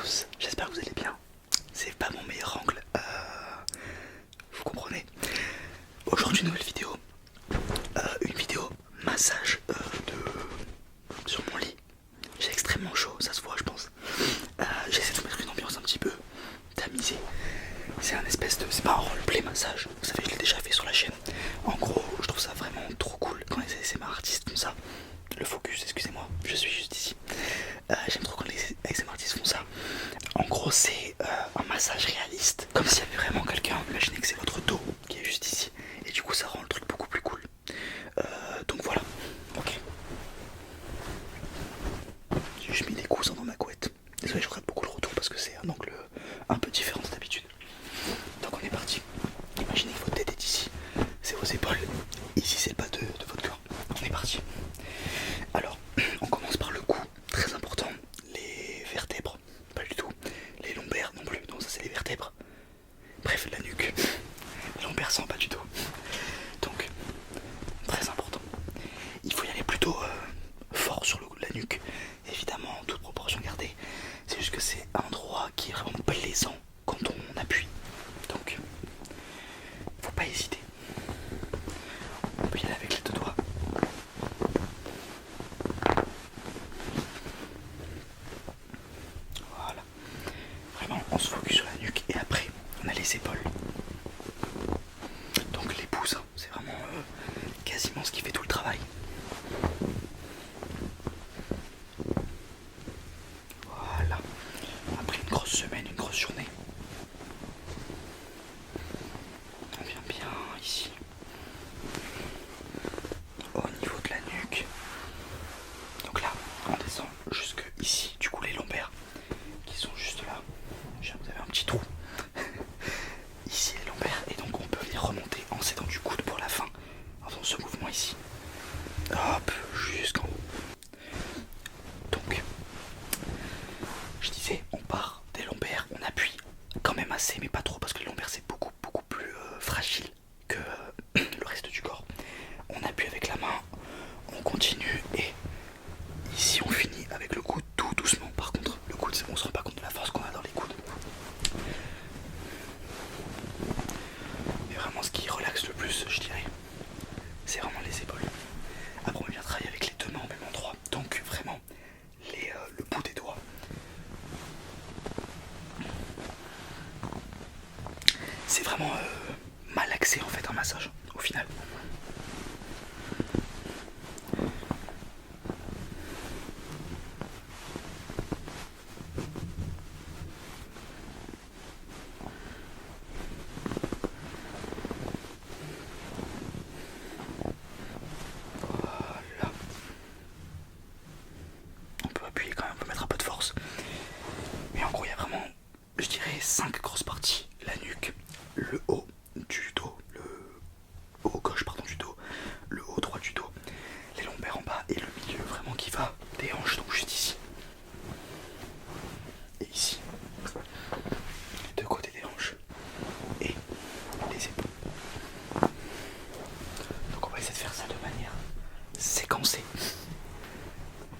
tous, j'espère que vous allez bien. C'est pas mon meilleur angle, vous comprenez. Aujourd'hui une nouvelle vidéo, une vidéo massage sur mon lit. J'ai extrêmement chaud, ça se voit je pense. J'essaie de vous mettre une ambiance un petit peu tamisée. C'est un espèce de, c'est pas un roleplay massage, vous savez je l'ai déjà fait sur la chaîne. En gros je trouve ça vraiment trop cool quand les ASMR artistes font ça. Le focus, excusez-moi, je suis juste ici. J'aime trop quand les ASMR artistes font ça. En gros c'est un massage réaliste, comme s'il y avait vraiment quelqu'un. Imaginez que c'est votre dos qui est juste ici, et du coup ça rend le truc beaucoup plus cool. Donc voilà, ok. J'ai juste mis des coussins dans ma couette. Désolé, je regarde beaucoup le retour parce que c'est un angle un peu différent d'habitude. Donc on est parti. Imaginez que votre tête est ici, c'est vos épaules, ici c'est le bas de votre corps. On est parti. Alors, on commence par le cou, très important. Les vertèbres, pas du tout. Les lombaires non plus, non ça c'est les vertèbres. Bref, la nuque. Les lombaires sans pas du tout. Donc, très important. Il faut y aller plutôt fort sur la nuque. Évidemment, toute proportion gardée. C'est juste que c'est un endroit qui est vraiment plaisant quand on appuie. Donc, faut pas hésiter. On peut y aller avec les deux doigts. Voilà. Vraiment, on se focus sur la nuque et après, on a les épaules. Donc les pouces, hein, c'est vraiment quasiment ce qui fait tout le travail. Voilà. Après une grosse semaine, une grosse journée, on vient bien ici, au niveau de la nuque. Donc là, on descend jusque ici, du coup les lombaires qui sont juste là. Vous avez un petit trou. Ici les lombaires, et donc on peut les remonter en s'aidant du coude pour la fin, en faisant ce mouvement ici. Hop, jusqu'en haut. Donc, je disais, on part des lombaires, on appuie quand même assez, mais pas trop, parce que les lombaires c'est beaucoup plus fragile que le reste du corps. On appuie avec la main, on continue, et ici on finit avec le coude tout doucement. Par contre, le coude, on se rend pas compte de la force qu'on a dans les coudes. Mais vraiment, ce qui relaxe le plus, je dirais, c'est vraiment les épaules. Après, on vient travailler avec les deux mains au même endroit, donc vraiment le bout des doigts. C'est vraiment mal axé en fait un massage au final. Voilà. On peut appuyer quand même, on peut mettre un peu de force. Mais en gros il y a vraiment, je dirais, 5 grosses parties. La nuque, le haut du dos, le haut gauche pardon du dos, le haut droit du dos, les lombaires en bas et le milieu vraiment qui va des hanches, donc juste ici. Et ici. Les deux côtés des hanches. Et les épaules. Donc on va essayer de faire ça de manière séquencée.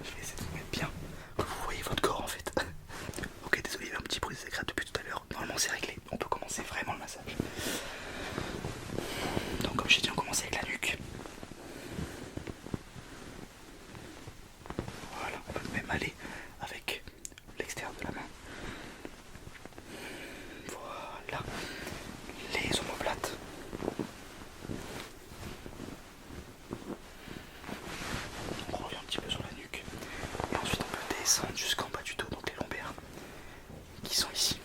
Je vais essayer de vous mettre bien, que vous voyez votre corps en fait. Ok, désolé, il y a un petit bruit désagréable depuis tout à l'heure. Normalement c'est réglé, on peut commencer vraiment le massage. Donc comme j'ai dit, on commence avec la nuque. Voilà, on peut même aller avec l'extérieur de la main. Voilà, les omoplates. On revient un petit peu sur la nuque. Et ensuite on peut descendre jusqu'en bas du dos, donc les lombaires qui sont ici.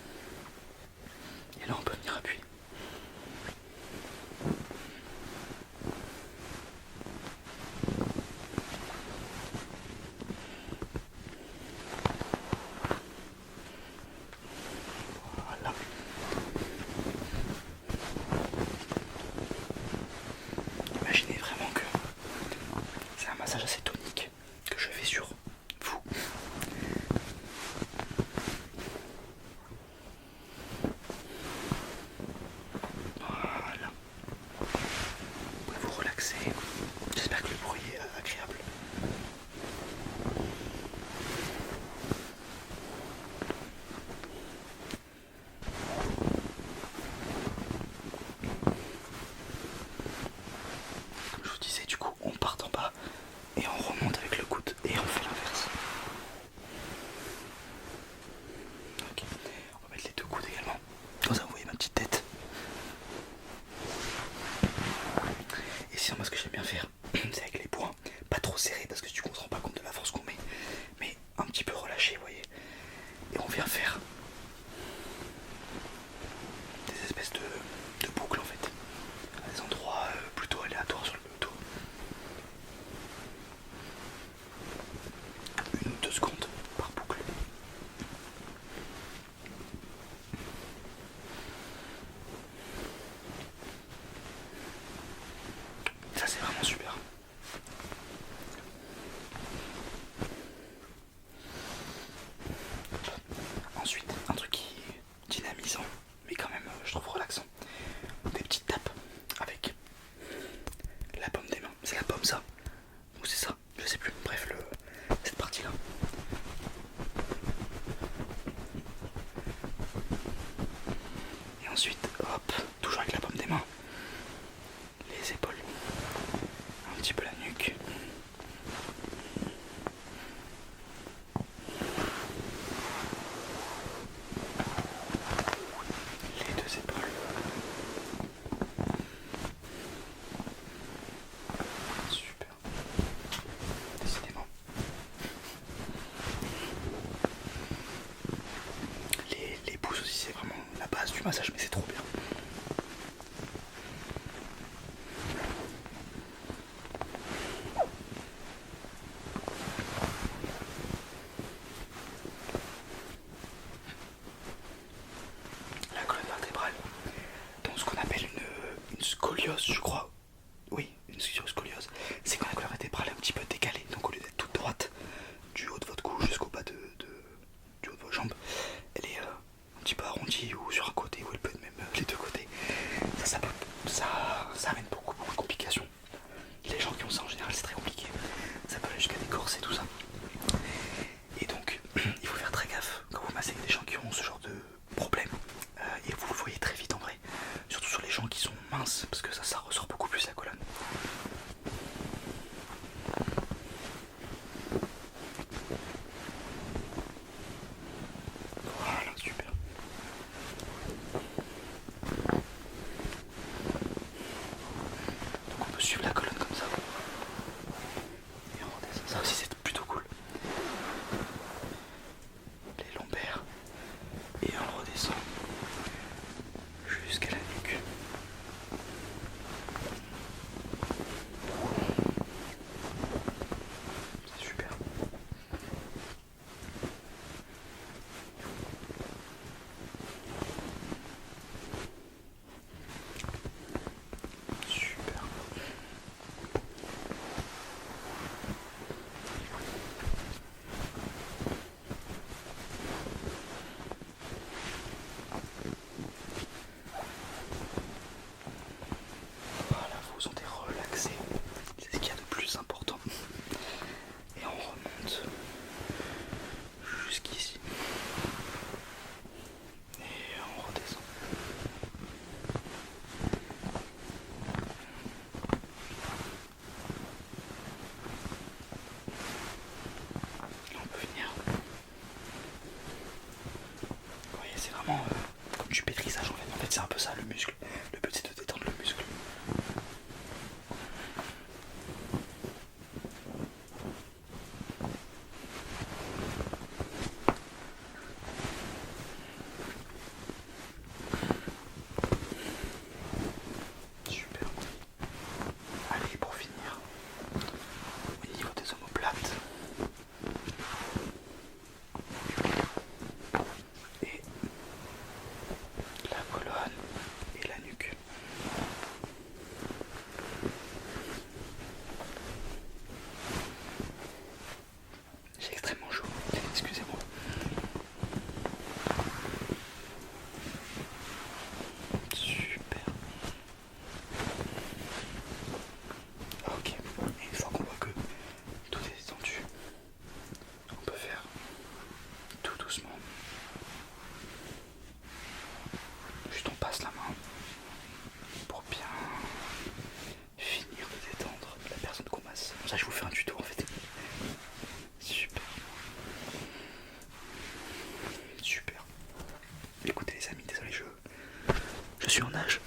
Et là on peut venir appuyer. Voilà. Imaginez vraiment que c'est un massage assez tonique que je fais sur vous. Ensuite, hop, toujours avec la paume des mains, les épaules, un petit peu la nuque. Les deux épaules. Super. Décidément. Les pouces aussi, c'est vraiment la base du massage, mais c'est trop bien. La colonne vertébrale, donc ce qu'on appelle une scoliose, je crois. Oui, une scoliose. C'est quand la colonne vertébrale est un petit peu décalée, donc au lieu d'être toute droite, du haut de votre cou jusqu'au bas du haut de vos jambes, elle est un petit peu arrondie ou sur un côté, ou elle peut être même les deux côtés. Ça amène beaucoup de complications. Les gens qui ont ça en général, c'est très compliqué. Ça peut aller jusqu'à des corsets et tout ça. Et donc, il faut faire très gaffe quand vous massez des gens qui ont ce genre de problème. Et vous le voyez très vite en vrai. Surtout sur les gens qui sont minces, parce que ça ressort beaucoup plus la colonne. Voilà, super. Donc on peut suivre la colonne comme ça. Et on redescend. Ça aussi c'est plutôt cool. Les lombaires. Et on redescend jusqu'à la nuque. C'est super. Super. Voilà, vous vous sentez relaxé. C'est ce qu'il y a de plus important. Et on remonte jusqu'ici. Et on redescend. Et on peut venir. Vous voyez, c'est vraiment comme du pétrissage en fait. En fait, c'est un peu ça le muscle. Le but c'est de détendre le muscle. Super. Allez, pour finir, au niveau des omoplates et la colonne et la nuque. J'ai extrêmement chaud, excusez-moi. Super. Ok, et une fois qu'on voit que tout est détendu, on peut faire tout doucement. Juste on passe la main pour bien finir de détendre la personne qu'on masse. Comme ça je vous fais un tuto en fait. Super. Super. Écoutez les amis, désolé, je suis en nage.